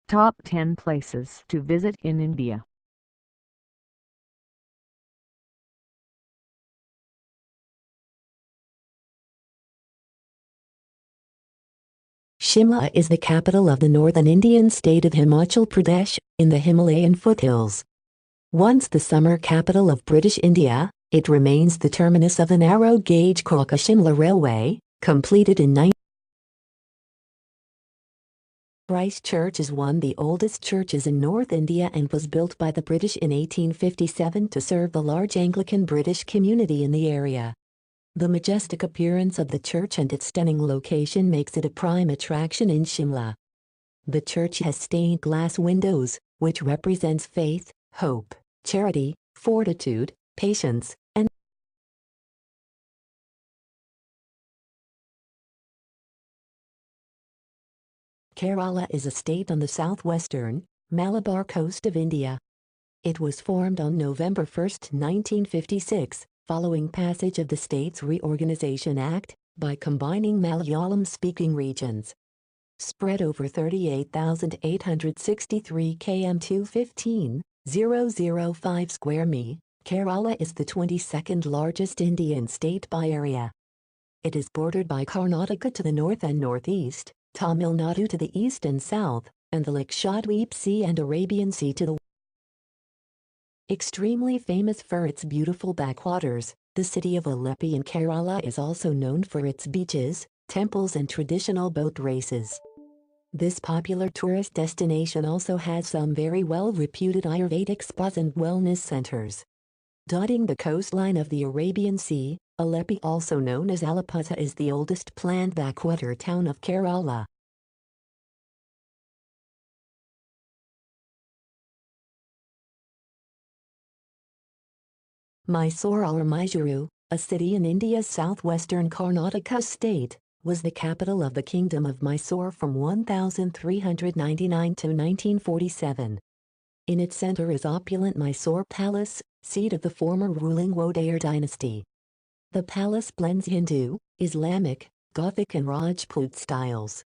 Top 10 places to visit in India. Shimla is the capital of the northern Indian state of Himachal Pradesh, in the Himalayan foothills. Once the summer capital of British India, it remains the terminus of the narrow-gauge Kalka-Shimla Railway, completed in 19. Christ Church is one of the oldest churches in North India and was built by the British in 1857 to serve the large Anglican British community in the area. The majestic appearance of the church and its stunning location makes it a prime attraction in Shimla. The church has stained glass windows, which represents faith, hope, charity, fortitude, patience, and Kerala is a state on the southwestern, Malabar coast of India. It was formed on November 1, 1956, following passage of the States Reorganisation Act, by combining Malayalam-speaking regions. Spread over 38,863 km 215,005 square mi, Kerala is the 22nd largest Indian state by area. It is bordered by Karnataka to the north and northeast, Tamil Nadu to the east and south, and the Lakshadweep Sea and Arabian Sea to the west. Extremely famous for its beautiful backwaters, the city of Alleppey in Kerala is also known for its beaches, temples and traditional boat races. This popular tourist destination also has some very well-reputed Ayurvedic spas and wellness centers. Dotting the coastline of the Arabian Sea, Alleppey, also known as Alappuzha, is the oldest planned backwater town of Kerala. Mysore or Mysuru, a city in India's southwestern Karnataka state, was the capital of the Kingdom of Mysore from 1399 to 1947. In its center is opulent Mysore Palace, seat of the former ruling Wadayar dynasty. The palace blends Hindu, Islamic, Gothic and Rajput styles.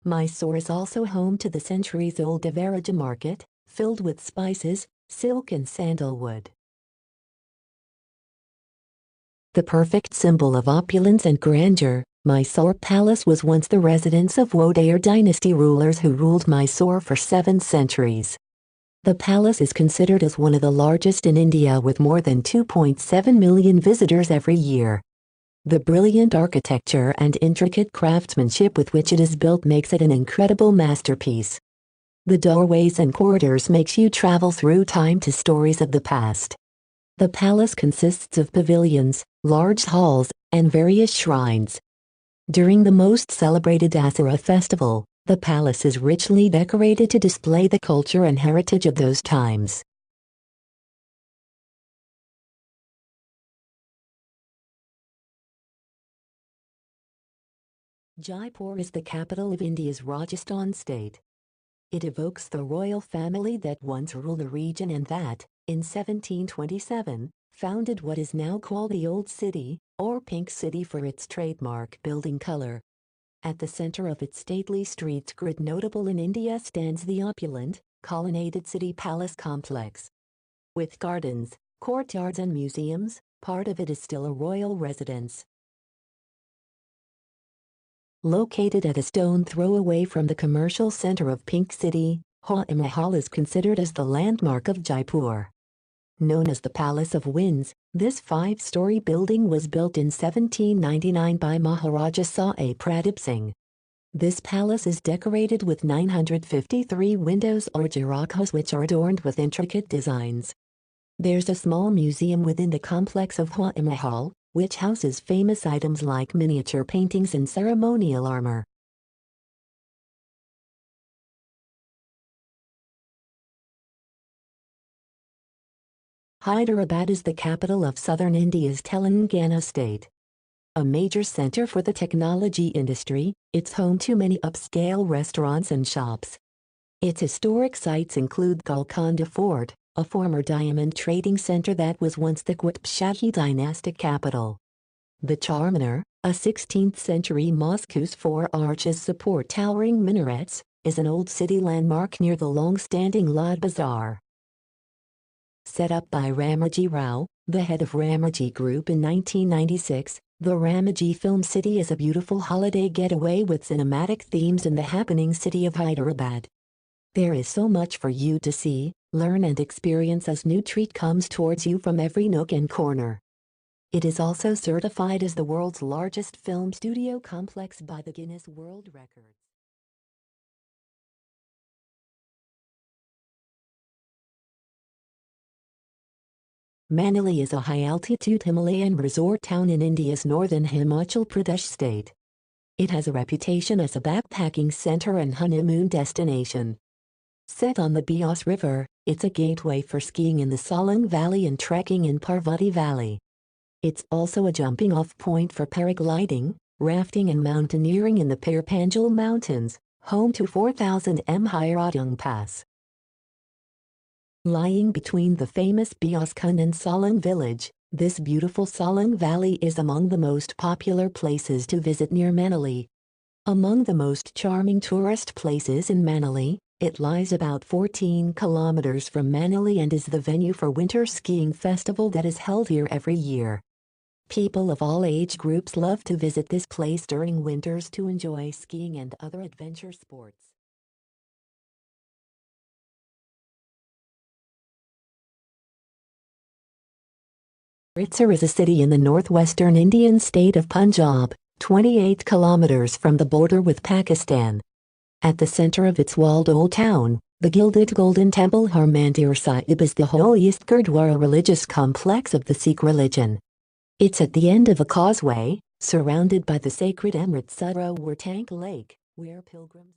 Mysore is also home to the centuries-old Devaraja market, filled with spices, silk and sandalwood. The perfect symbol of opulence and grandeur, Mysore Palace was once the residence of Wadayar dynasty rulers who ruled Mysore for 7 centuries. The palace is considered as one of the largest in India with more than 2.7 million visitors every year. The brilliant architecture and intricate craftsmanship with which it is built makes it an incredible masterpiece. The doorways and corridors makes you travel through time to stories of the past. The palace consists of pavilions, large halls, and various shrines. During the most celebrated Dasara festival, the palace is richly decorated to display the culture and heritage of those times. Jaipur is the capital of India's Rajasthan state. It evokes the royal family that once ruled the region and that, in 1727, founded what is now called the Old City, or Pink City for its trademark building color. At the center of its stately streets grid notable in India stands the opulent, colonnaded city palace complex. With gardens, courtyards and museums, part of it is still a royal residence. Located at a stone throw away from the commercial center of Pink City, Hawa Mahal is considered as the landmark of Jaipur. Known as the Palace of Winds, this 5-story building was built in 1799 by Maharaja Sa'a Pratap Singh. This palace is decorated with 953 windows or jarakhas which are adorned with intricate designs. There's a small museum within the complex of Hawa Mahal, which houses famous items like miniature paintings and ceremonial armor. Hyderabad is the capital of southern India's Telangana state. A major center for the technology industry, it's home to many upscale restaurants and shops. Its historic sites include Golconda Fort, a former diamond trading center that was once the Qutb Shahi dynastic capital. The Charminar, a 16th-century mosque whose four arches support towering minarets, is an old city landmark near the long-standing Lad Bazaar. Set up by Ramoji Rao, the head of Ramoji Group in 1996, the Ramoji Film City is a beautiful holiday getaway with cinematic themes in the happening city of Hyderabad. There is so much for you to see, learn and experience as new treat comes towards you from every nook and corner. It is also certified as the world's largest film studio complex by the Guinness World Records. Manali is a high-altitude Himalayan resort town in India's northern Himachal Pradesh state. It has a reputation as a backpacking center and honeymoon destination. Set on the Beas River, it's a gateway for skiing in the Solang Valley and trekking in Parvati Valley. It's also a jumping-off point for paragliding, rafting and mountaineering in the Parpanjal Mountains, home to 4,000 m Hairadung Pass. Lying between the famous Beaskund and Solang village, this beautiful Solang Valley is among the most popular places to visit near Manali. Among the most charming tourist places in Manali, it lies about 14 kilometers from Manali and is the venue for winter skiing festival that is held here every year. People of all age groups love to visit this place during winters to enjoy skiing and other adventure sports. Amritsar is a city in the northwestern Indian state of Punjab, 28 kilometers from the border with Pakistan. At the center of its walled old town, the gilded Golden Temple Harmandir Sahib is the holiest Gurdwara religious complex of the Sikh religion. It's at the end of a causeway, surrounded by the sacred Amritsar Tank Lake, where pilgrims.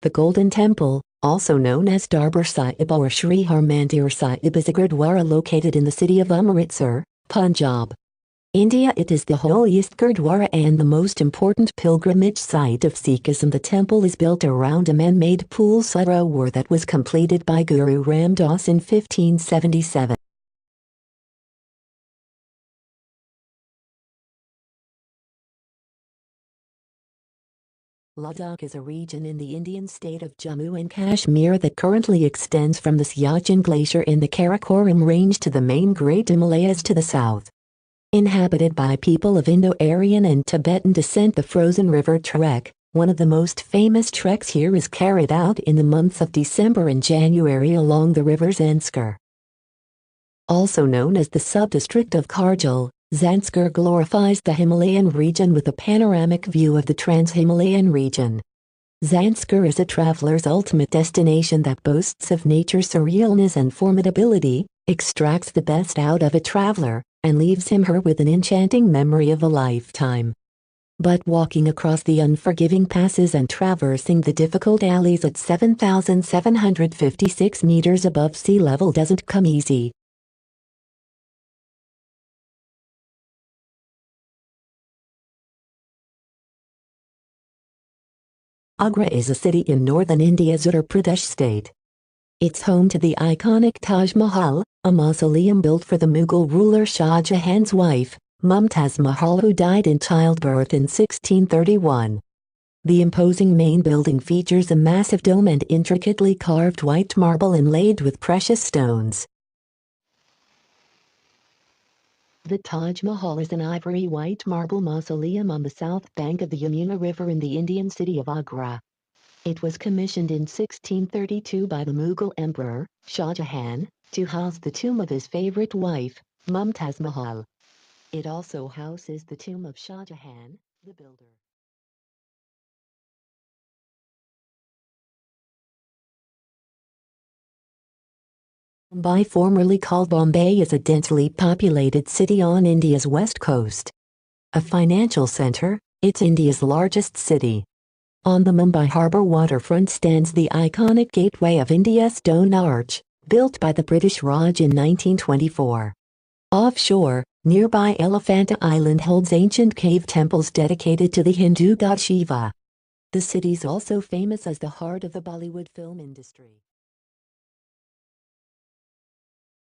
The Golden Temple, also known as Darbar Sahib or Shri Harmandir Sahib, is a Gurdwara located in the city of Amritsar, Punjab. India. It is the holiest Gurdwara and the most important pilgrimage site of Sikhism. The temple is built around a man-made pool Sarovar that was completed by Guru Ram Das in 1577. Ladakh is a region in the Indian state of Jammu and Kashmir that currently extends from the Siachen Glacier in the Karakoram Range to the main Great Himalayas to the south. Inhabited by people of Indo-Aryan and Tibetan descent, the Frozen River Trek, one of the most famous treks here, is carried out in the months of December and January along the river Zanskar. Also known as the sub-district of Kargil, Zanskar glorifies the Himalayan region with a panoramic view of the Trans-Himalayan region. Zanskar is a traveler's ultimate destination that boasts of nature's surrealness and formidability, extracts the best out of a traveler, and leaves him/her with an enchanting memory of a lifetime. But walking across the unforgiving passes and traversing the difficult alleys at 7,756 meters above sea level doesn't come easy. Agra is a city in northern India's Uttar Pradesh state. It's home to the iconic Taj Mahal, a mausoleum built for the Mughal ruler Shah Jahan's wife, Mumtaz Mahal, who died in childbirth in 1631. The imposing main building features a massive dome and intricately carved white marble inlaid with precious stones. The Taj Mahal is an ivory white marble mausoleum on the south bank of the Yamuna River in the Indian city of Agra. It was commissioned in 1632 by the Mughal Emperor, Shah Jahan, to house the tomb of his favorite wife, Mumtaz Mahal. It also houses the tomb of Shah Jahan, the builder. Mumbai, formerly called Bombay, is a densely populated city on India's west coast. A financial center, it's India's largest city. On the Mumbai harbour waterfront stands the iconic Gateway of India Stone Arch, built by the British Raj in 1924. Offshore, nearby Elephanta Island holds ancient cave temples dedicated to the Hindu god Shiva. The city's also famous as the heart of the Bollywood film industry.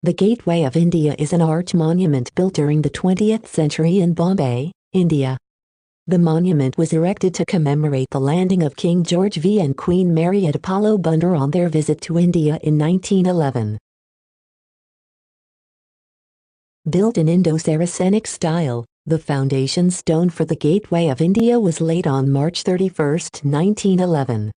The Gateway of India is an arch monument built during the 20th century in Bombay, India. The monument was erected to commemorate the landing of King George V and Queen Mary at Apollo Bunder on their visit to India in 1911. Built in Indo-Saracenic style, the foundation stone for the Gateway of India was laid on March 31, 1911.